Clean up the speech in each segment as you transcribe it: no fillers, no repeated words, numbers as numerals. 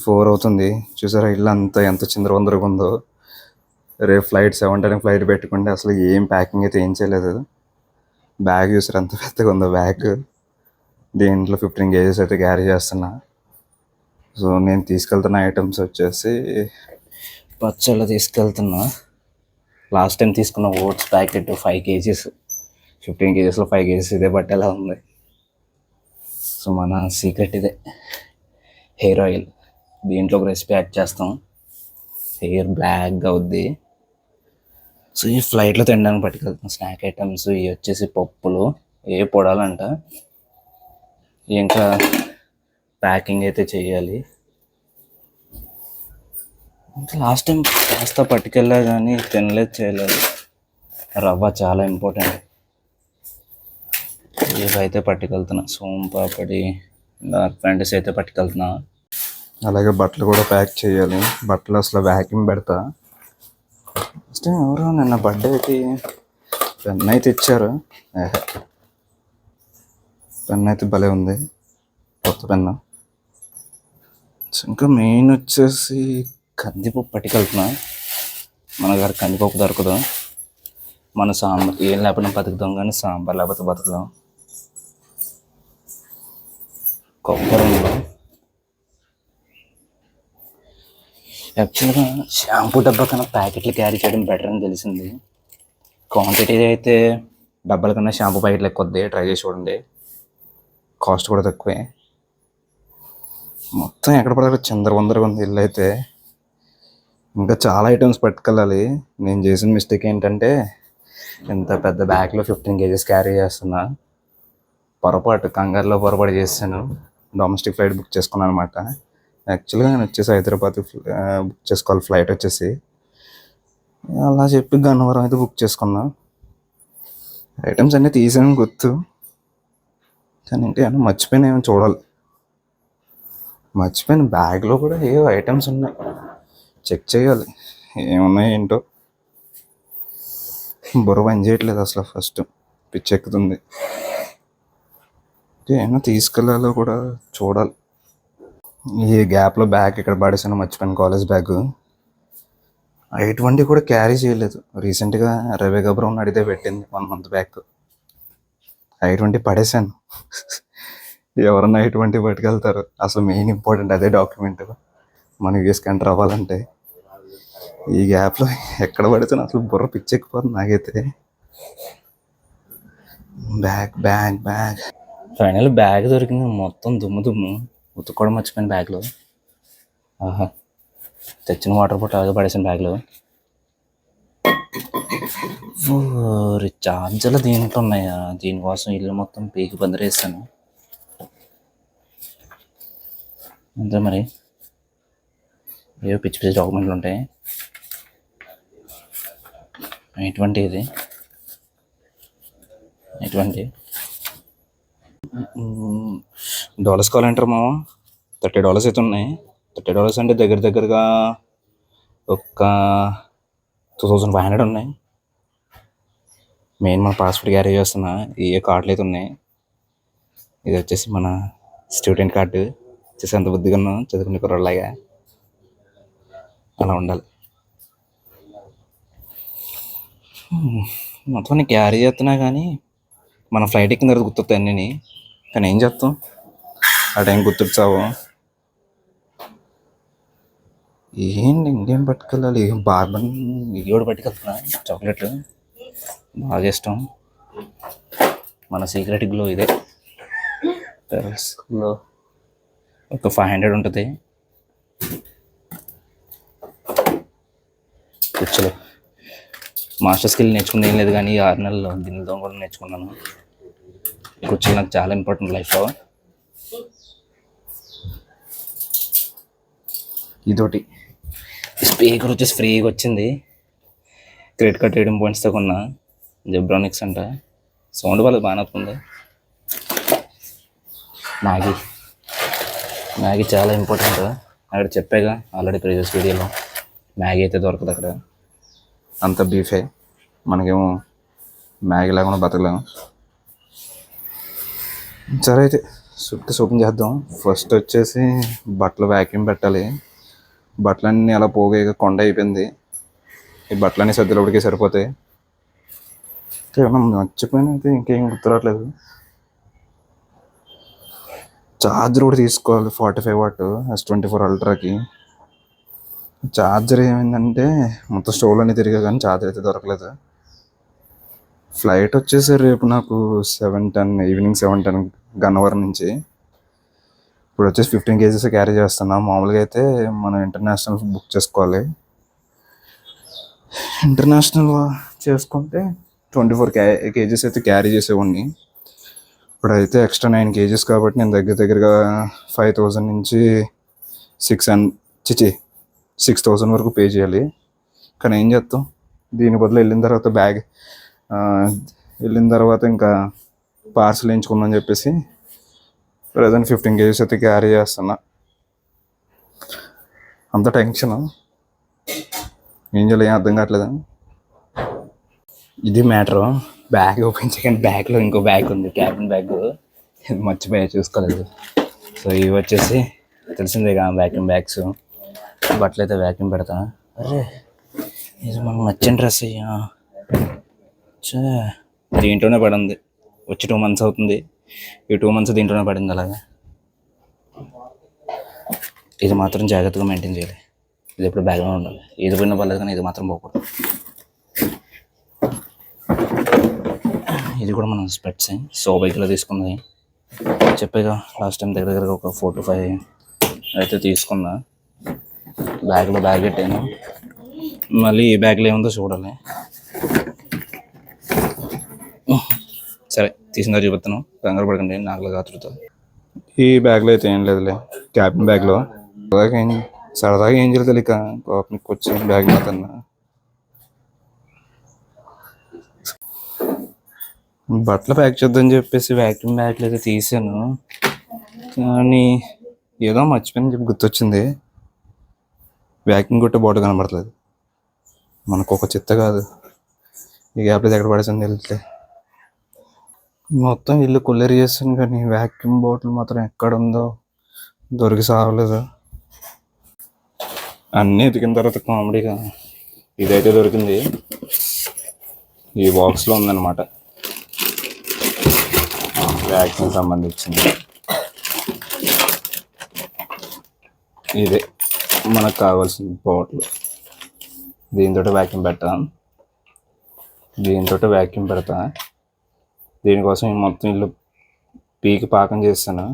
4 అవుతుంది. చూసారా ఇల్లు అంతా ఎంత చిందరవందరగా ఉందో. రేపు ఫ్లైట్ 7 ఫ్లైట్ పెట్టుకుంటే అసలు ఏం ప్యాకింగ్ అయితే ఏం చేయలేదు. బ్యాగ్ చూసారు ఎంత పెద్దగా ఉందో బ్యాగ్. దీంట్లో 15 కేజెస్ అయితే క్యారీ చేస్తున్నా. సో నేను తీసుకెళ్తున్న ఐటమ్స్ వచ్చేసి పచ్చళ్ళు తీసుకెళ్తున్నా. లాస్ట్ టైం తీసుకున్న ఓట్స్ ప్యాకెట్ 5 కేజీస్, 15 కేజెస్లో 5 కేజీస్ ఇదే బట్టేలా ఉంది. సో మన సీక్రెట్ ఇదే, హెయిర్ ఆయిల్. దీంట్లో ఒక రెసిపీ యాడ్ చేస్తాం, హెయిర్ బ్లాక్గా అవుద్ది. సో ఈ ఫ్లైట్లో తినడానికి పట్టుకెళ్తాం స్నాక్ ఐటమ్స్. ఇవి వచ్చేసి పప్పులు, ఏ పొడాలంట. ఇంకా ప్యాకింగ్ అయితే చేయాలి. లాస్ట్ టైం కాస్త పట్టుకెళ్ళా కానీ తినలేదు, చేయలేదు. రవ్వ చాలా ఇంపార్టెంట్. ఇవైతే పట్టుకెళ్తున్నా. సోంపాపడి, డార్క్ ఫ్యాంటసీ అయితే పట్టుకెళ్తున్నా. అలాగే బట్టలు కూడా ప్యాక్ చేయాలి. బట్టలు అసలు వ్యాక్యూమ్ పెడతా. ఫస్ట్ టైం ఎవరో నిన్న బర్త్డేకి పెన్ అయితే ఇచ్చారు. పెన్ అయితే భలే ఉంది, కొత్త పెన్ను. ఇంకా మెయిన్ వచ్చేసి కందిపప్పు పట్టుకెళ్తున్నా. మన గారు కందిపప్పు దొరకదు. మన సాంబార్ ఏం లేకపోతే బతుకుతాం, కానీ సాంబార్ లేకపోతే బతుకుదాం. కొబ్బరి ఉంది. యాక్చువల్గా షాంపూ డబ్బా కన్నా ప్యాకెట్లు క్యారీ చేయడం బెటర్ అని తెలిసింది. క్వాంటిటీ అయితే డబ్బాల కన్నా షాంపూ ప్యాకెట్లు ఎక్కువ వద్ది, ట్రై చేసి చూడండి. కాస్ట్ కూడా తక్కువే. మొత్తం ఎక్కడ పడాలి చిందరవందరగా ఉంది ఇల్లు అయితే. ఇంకా చాలా ఐటమ్స్ పట్టుకెళ్ళాలి. నేను చేసిన మిస్టేక్ ఏంటంటే ఇంత పెద్ద బ్యాగ్లో 15 కేజెస్ క్యారీ చేస్తున్నా. కంగారులో పొరపాటు చేశాను. డొమెస్టిక్ ఫ్లైట్ బుక్ చేసుకున్నాను అనమాట. యాక్చువల్గా నేను వచ్చేసి హైదరాబాద్ బుక్ చేసుకోవాలి ఫ్లైట్ వచ్చేసి. అలా చెప్పి గన్నవరం అయితే బుక్ చేసుకున్నా. ఐటమ్స్ అన్నీ తీసాను గుర్తు, కానీ ఇంకా ఏమన్నా మర్చిపోయినా ఏమో చూడాలి. మర్చిపోయిన బ్యాగ్లో కూడా ఏవో ఐటమ్స్ ఉన్నాయి, చెక్ చేయాలి ఏమున్నాయి ఏంటో. బుర్ర పని చేయట్లేదు అసలు. ఫస్ట్ పిచ్చెక్కుతుంది. ఏమన్నా తీసుకెళ్ళాలో కూడా చూడాలి. ఈ గ్యాప్లో బ్యాగ్ ఇక్కడ పడేసాను, మర్చిపోయాను కాలేజ్ బ్యాగ్. ఎటువంటి కూడా క్యారీ చేయలేదు. రీసెంట్గా రవి గబ్రౌన్ అడిగితే పెట్టింది 1 మంత్ బ్యాగ్. I-20 పడేసాను. ఎవరన్నా I-20 పట్టుకెళ్తారు. అసలు మెయిన్ ఇంపార్టెంట్ అదే డాక్యుమెంట్ మన యూఎస్కి ఎంటర్ అవ్వాలంటే. ఈ గ్యాప్లో ఎక్కడ పడితే అసలు బుర్ర పిచ్చెక్కిపోతుంది నాకైతే. బ్యాగ్ ఫైనల్ బ్యాగ్ దొరికింది. మొత్తం దుమ్ము ఉతుక్కోవడం మర్చిపోయిన బ్యాగ్లో. ఆహా, తెచ్చిన వాటర్ బాటిల్ అలాగే పడేసిన బ్యాగ్లో. ఛార్జర్లు దీంట్లో ఉన్నాయా? దీనికోసం ఇల్లు మొత్తం పీకి పందిరేస్తాను అంతే. మరి ఏవో పిచ్చి పిచ్చి డాక్యుమెంట్లు ఉంటాయి. ఎటువంటి డాలర్స్ కావాలంటారు మామ. $30 అయితే ఉన్నాయి. $30 అంటే దగ్గరగా ఒక 2500 ఉన్నాయి. మెయిన్ మన పాస్పోర్ట్ క్యారీ చేస్తున్నా. ఏ కార్డులు అయితే ఉన్నాయి. ఇది వచ్చేసి మన స్టూడెంట్ కార్డు. వచ్చేసి అంత బుద్ధిగా ఉన్నాం, చదువుకునే కుర్రలాగా అలా ఉండాలి. మొత్తం క్యారీ చేస్తున్నా కానీ మన ఫ్లైట్ ఎక్కిన తర్వాత గుర్తొస్తాయి అన్నీ. కానీ ఏం చేస్తాం, ఆ టైం గుర్తుచ్చావు. ఏంటి ఇంకేం పట్టుకెళ్ళాలి? బార్బన్ ఇవి కూడా పట్టుకెళ్తున్నా. చాక్లెట్లు బాగా ఇష్టం. మన సీక్రెట్ గ్లో ఇదే. పెరల్స్లో ఒక 500 ఉంటుంది. కుర్చీలో మాస్టర్ స్కిల్ నేర్చుకుని ఏం లేదు, కానీ 6 నెలల్లో గిన్నెలతో కూడా నేర్చుకున్నాను. కుర్చీలు నాకు చాలా ఇంపార్టెంట్ లైఫ్లో. ఇదొకటి. స్పీకర్ వచ్చేసి ఫ్రీగా వచ్చింది. క్రెడిట్ కార్డ్ రీడింగ్ పాయింట్స్తో కొన్నా. జెబ్రానిక్స్ అంట. సౌండ్ వాళ్ళకి బాగానే వస్తుంది. మ్యాగీ చాలా ఇంపార్టెంట్. అక్కడ చెప్పాగా ఆల్రెడీ ప్రీవియస్ వీడియోలో. మ్యాగీ అయితే దొరకదు అక్కడ, అంత బీఫే. మనకేమో మ్యాగీ లేకుండా బతకలేము. సరే అయితే సుట్కేస్ ఓపెన్ చేద్దాం. ఫస్ట్ వచ్చేసి బట్టలు వ్యాక్యూమ్ పెట్టాలి. బట్టలన్నీ అలా పోగా కొండ అయిపోయింది. ఈ బట్టలన్నీ సర్దిలోపడికి సరిపోతాయి. ఏమన్నా మర్చిపోయినా అయితే ఇంకేం గుర్తురావట్లేదు. ఛార్జర్ కూడా తీసుకోవాలి 45 వాట్ S24 అల్ట్రాకి. ఛార్జర్ ఏమైందంటే మొత్తం స్టోర్లు అన్నీ తిరిగా కానీ ఛార్జర్ అయితే దొరకలేదు. ఫ్లైట్ వచ్చేసి రేపు నాకు 7:10 ఈవినింగ్ 7:10 గన్నవరం నుంచి. ఇప్పుడు వచ్చేసి 15 kgs క్యారీ చేస్తున్నాం. మామూలుగా అయితే మనం ఇంటర్నేషనల్ బుక్ చేసుకోవాలి. ఇంటర్నేషనల్ చేసుకుంటే 24 kgs అయితే క్యారీ చేసేవాడిని. ఇప్పుడైతే ఎక్స్ట్రా 9 kgs కాబట్టి నేను దగ్గరగా 5,000 నుంచి 6,000 వరకు పే చేయాలి. కానీ ఏం చేస్తాం, దీని బదులు వెళ్ళిన తర్వాత ఇంకా పార్సల్ వేయించుకుందాం చెప్పేసి ప్రజెంట్ 15 kgs అయితే క్యారీ చేస్తున్నా. అంత టెన్షన్ ఏం చేయాలి ఏం అర్థం కావట్లేదు. ఇది మ్యాటరు. బ్యాగ్ ఓపెన్ చేయగానే బ్యాగ్లో ఇంకో బ్యాగ్ ఉంది, క్యాబిన్ బ్యాగ్. ఇది మర్చిపోయా, చూసుకోలేదు. సో ఇవి వచ్చేసి తెలిసిందేగా వ్యాక్యూమ్ బ్యాగ్స్. బట్టలు అయితే వ్యాక్యూమ్ పెడతా. అరే ఇది మనకు నచ్చిన డ్రెస్ అయ్యా. దీంట్లోనే పడింది. వచ్చి 2 months అవుతుంది. ఈ 2 months దీంట్లోనే పడింది. అలాగా ఇది మాత్రం జాగ్రత్తగా మెయింటైన్ చేయాలి. ఇది ఎప్పుడు బ్యాగ్లో ఉండాలి. ఇది పోయినా పర్లేదు కానీ ఇది మాత్రం పోకూడదు. ఇది కూడా మనం స్పెట్స్ సో బైక్లో తీసుకున్నది. చెప్పేగా లాస్ట్ టైం దగ్గర ఒక 4 to 5 అయితే తీసుకున్నా. బ్యాగ్లో బ్యాగ్ పెట్టాను. మళ్ళీ ఈ బ్యాగ్లో ఏముందో చూడాలి. సరే తీసిందా చూపిస్తాను, కంగారు పడకండి, నాకులా ఆతృత. ఈ బ్యాగ్లో అయితే ఏం లేదులే, క్యాబిన్ బ్యాగ్లో. సరదాగా ఏం చేయాలి తెలియక మీకు వచ్చి బ్యాగ్ మాత్రం బట్టలు ప్యాక్ చేద్దామని చెప్పేసి వ్యాక్యూమ్ బ్యాగ్లు అయితే తీసాను. కానీ ఏదో మర్చిపోయిన చెప్పి గుర్తొచ్చింది. వ్యాక్యూమ్ కొట్టే బాటిల్ కనబడట్లేదు. మనకు ఒక చెత్త కాదు, ఈ గ్యాప్లో ఎక్కడ పడేసాను తెలియట్లే. మొత్తం ఇల్లు కుల్లెరి చేస్తాను కానీ వ్యాక్యూమ్ బాటిల్ మాత్రం ఎక్కడ ఉందో దొరికి సాగలేదు. అన్నీ ఎతికిన తర్వాత కామెడీగా ఇదైతే దొరికింది. ఈ బాక్స్లో ఉందన్నమాట, వ్యాక్యూమ్ సంబంధించింది. ఇదే మనకు కావాల్సిన బాటిల్. దీంతో వ్యాక్యూమ్ పెడతా. దీనికోసం మొత్తం ఇల్లు పీకి పాకం చేస్తాను.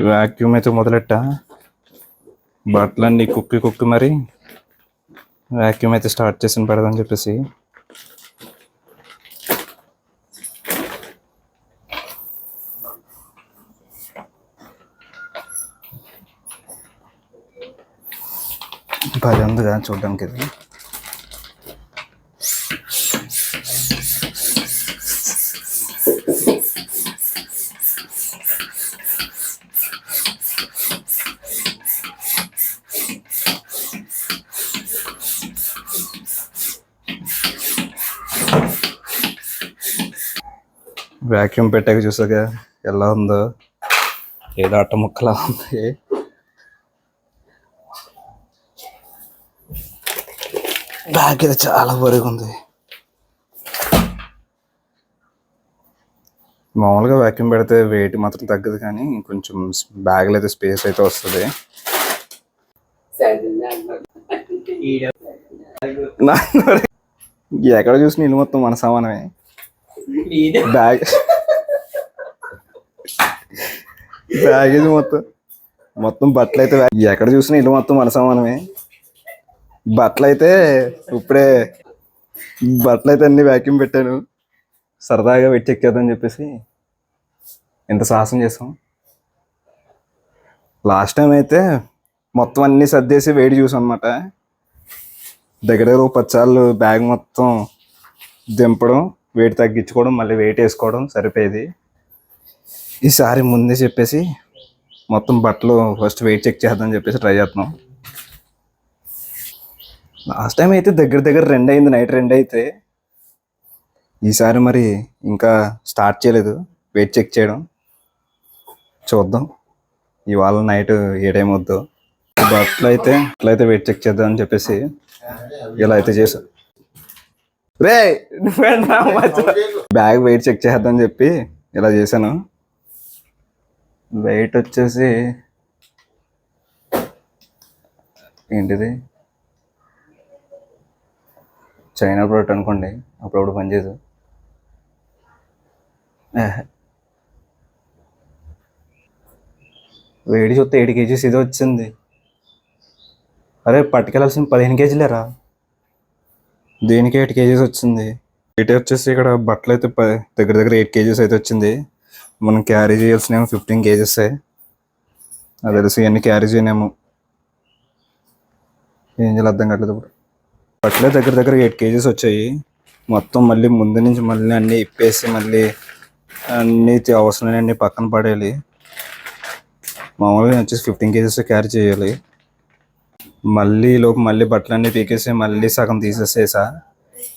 వ్యాక్యూమ్ అయితే మొదలెట్టా. బట్టలన్నీ కుక్కి మరి వ్యాక్యూమ్ అయితే స్టార్ట్ చేసి పెడదామని చెప్పేసి. బాగా ఉందిగా చూడడానికి. ఇది వ్యాక్యూమ్ పెట్టాక చూసాక ఎలా ఉందో, ఏదో అట్ట ముక్కలా ఉంది. బ్యాగ్ అయితే చాలా బరువుగా ఉంది. మామూలుగా వ్యాక్యూమ్ పెడితే వెయిట్ మాత్రం తగ్గదు కానీ కొంచెం బ్యాగ్లో అయితే స్పేస్ అయితే వస్తుంది. ఎక్కడ చూసిన ఇల్లు మొత్తం మన సమానమే. బ్యాగేజ్ మొత్తం బట్టలు అయితే ఎక్కడ చూసినా ఇల్లు మొత్తం మన సమానమే. బట్టలు అయితే అన్ని వ్యాక్యూమ్ పెట్టాను. సరదాగా పెట్టి ఎక్కేద్దని చెప్పేసి ఎంత సాహసం చేసాం. లాస్ట్ టైం అయితే మొత్తం అన్నీ సర్దేసి వెయిట్ చూసాం అనమాట. దగ్గర 10 సార్లు బ్యాగ్ మొత్తం దింపడం, వెయిట్ తగ్గించుకోవడం, మళ్ళీ వెయిట్ వేసుకోవడం సరిపోయేది. ఈసారి ముందే చెప్పేసి మొత్తం బట్టలు ఫస్ట్ వెయిట్ చెక్ చేద్దామని చెప్పేసి ట్రై చేస్తున్నాం. లాస్ట్ టైం అయితే దగ్గర 2 అయింది, నైట్ 2 అయితే. ఈసారి మరి ఇంకా స్టార్ట్ చేయలేదు, వెయిట్ చెక్ చేయడం. చూద్దాం ఇవాళ నైట్ ఏ టైం వద్దు. అట్లయితే వెయిట్ చెక్ చేద్దాం అని చెప్పేసి ఇలా అయితే చేసా. రే బ్యాగ్ వెయిట్ చెక్ చేద్దాం చెప్పి ఇలా చేశాను. వెయిట్ వచ్చేసి ఏంటిది, చైనా ప్రోడక్ట్ అనుకోండి, అప్పుడప్పుడు పనిచేయదు. వేడి చూస్తే 7 kgs ఇది వచ్చింది. అరే పట్టుకెళ్ళాల్సిన 15 kgలేరా, దేనికి 8 kgs వచ్చింది. వెయిట్ వచ్చేసి ఇక్కడ బట్టలు అయితే దగ్గర దగ్గర 8 kgs అయితే వచ్చింది. మనం క్యారీ చేయాల్సినేమో 15 kgs. అది తెలిసి ఇవన్నీ క్యారీ చేయనేమో, ఏం చేయాలి అర్థం కావట్లేదు. ఇప్పుడు బట్టలే దగ్గర దగ్గర 8 kgs వచ్చాయి. మొత్తం మళ్ళీ ముందు నుంచి మళ్ళీ అన్నీ ఇప్పేసి మళ్ళీ అన్నీ అవసరమైన అన్నీ పక్కన పడేయాలి. మామూలుగా వచ్చేసి 15 kgs క్యారీ చేయాలి. మళ్ళీ బట్టలన్నీ పీకేసి మళ్ళీ సగం తీసేసేసా.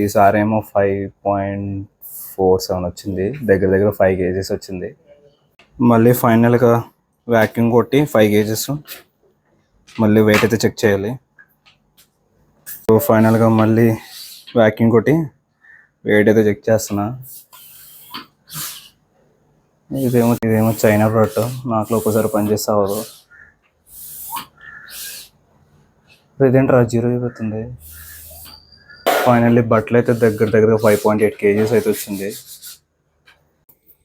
ఈసారి ఏమో 5.47 వచ్చింది, దగ్గర దగ్గర 5 kgs వచ్చింది. మళ్ళీ ఫైనల్గా వ్యాక్యూమ్ కొట్టి 5 kgs మళ్ళీ వెయిట్ అయితే చెక్ చేయాలి. సో ఫైనల్గా మళ్ళీ వ్యాక్యూమ్ కొట్టి వెయిట్ అయితే చెక్ చేస్తున్నా. ఇదేమో చైనా ప్రోడక్ట్, నాకు ఒక్కసారి పనిచేస్తే అవ్వదు. ఇదేంట్రా 0 అయిపోతుంది. ఫైనల్లీ బట్టలు అయితే దగ్గర దగ్గర 5.8 kgs అయితే వచ్చింది.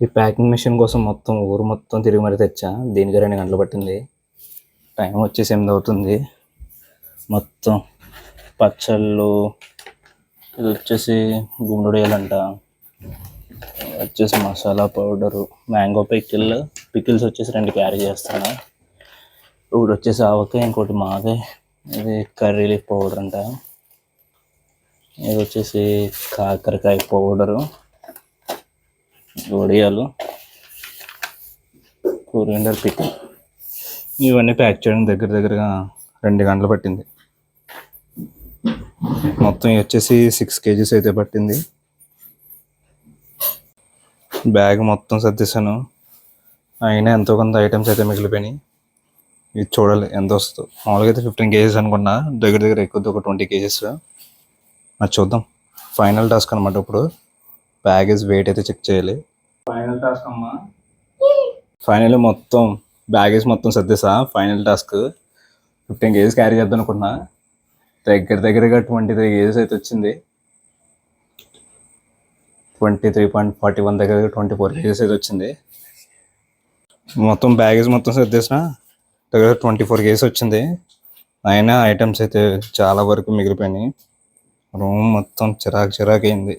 ఈ ప్యాకింగ్ మిషన్ కోసం ఊరు మొత్తం తిరిగి మరీ తెచ్చా. దీనికి 2 గంటలు పట్టింది. టైం వచ్చేసి 8 అవుతుంది. మొత్తం పచ్చళ్ళు, ఇది వచ్చేసి గుమ్మడి వేయాలంట, వచ్చేసి మసాలా పౌడరు, మ్యాంగో పికిల్స్ వచ్చేసి 2 క్యారీ చేస్తాను. ఒకటి వచ్చేసి ఆవకాయ, ఇంకోటి మాగాయ, ఇది కర్రీ లీఫ్ పౌడర్ అంట. ఇది వచ్చేసి కాకరకాయ పౌడరు, వడియాలు, కొరియండర్ పికిల్. ఇవన్నీ ప్యాక్ చేయడం దగ్గర దగ్గరగా 2 గంటలు పట్టింది. మొత్తం వచ్చేసి 6 kgs అయితే పట్టింది. బ్యాగ్ మొత్తం సర్దేశాను, అయినా ఎంతో కొంత ఐటమ్స్ అయితే మిగిలిపోయినాయి. ఇది చూడాలి ఎంత వస్తుందో. మామూలుగా అయితే 15 kgs అనుకున్నా, దగ్గర దగ్గర ఎక్కువ ఒక 20 kgs. అది చూద్దాం. ఫైనల్ టాస్క్ అనమాట. ఇప్పుడు బ్యాగేజ్ వెయిట్ అయితే చెక్ చేయాలి. ఫైనల్ టాస్క్ అమ్మా. ఫైనల్ మొత్తం బ్యాగేజ్ మొత్తం సర్దేసా. ఫైనల్ టాస్క్ 15 kgs క్యారీ చేద్దాం అనుకున్నా, దగ్గర దగ్గరగా 23 kgs అయితే వచ్చింది. 23.41 దగ్గర 24 kgs అయితే వచ్చింది. మొత్తం బ్యాగేజ్ మొత్తం సర్దేసిన దగ్గర 24 kgs వచ్చింది. అయినా ఐటమ్స్ అయితే చాలా వరకు మిగిలిపోయినాయి. రూమ్ మొత్తం చిరాకు అయింది.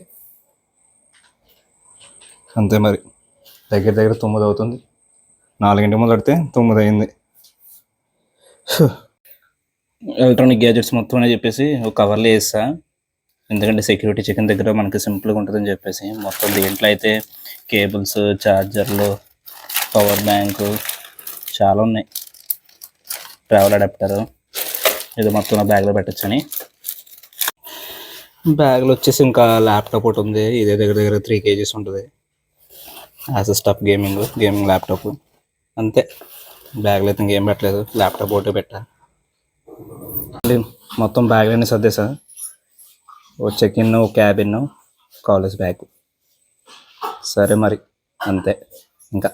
అంతే మరి, దగ్గర దగ్గర 9 అవుతుంది. 4 మొదలెడితే 9 అయింది. ఎలక్ట్రానిక్ గ్యాజెట్స్ మొత్తం అని చెప్పేసి ఒక కవర్లో వేస్తా, ఎందుకంటే సెక్యూరిటీ చెకింగ్ దగ్గర మనకి సింపుల్గా ఉంటుందని చెప్పేసి. మొత్తం దీంట్లో అయితే కేబుల్స్, ఛార్జర్లు, పవర్ బ్యాంకు చాలా ఉన్నాయి, ట్రావెల్ అడాప్టర్, ఇది మొత్తం బ్యాగ్లో పెట్టచ్చని. బ్యాగ్లో వచ్చేసి ఇంకా ల్యాప్టాప్ ఒకటి ఉంది, ఇదే దగ్గర దగ్గర 3 kgs ఉంటుంది. యాజ్ స్టఫ్ గేమింగ్ ల్యాప్టాప్ అంతే. బ్యాగ్లో అయితే ఇంకేం పెట్టలేదు, ల్యాప్టాప్ ఒకటే పెట్టా. మొత్తం బ్యాగ్లన్నీ సర్దేసా. ఓ చెక్-ఇన్, క్యాబిన్, కాలేజ్ బ్యాగ్. సరే మరి అంతే ఇంకా.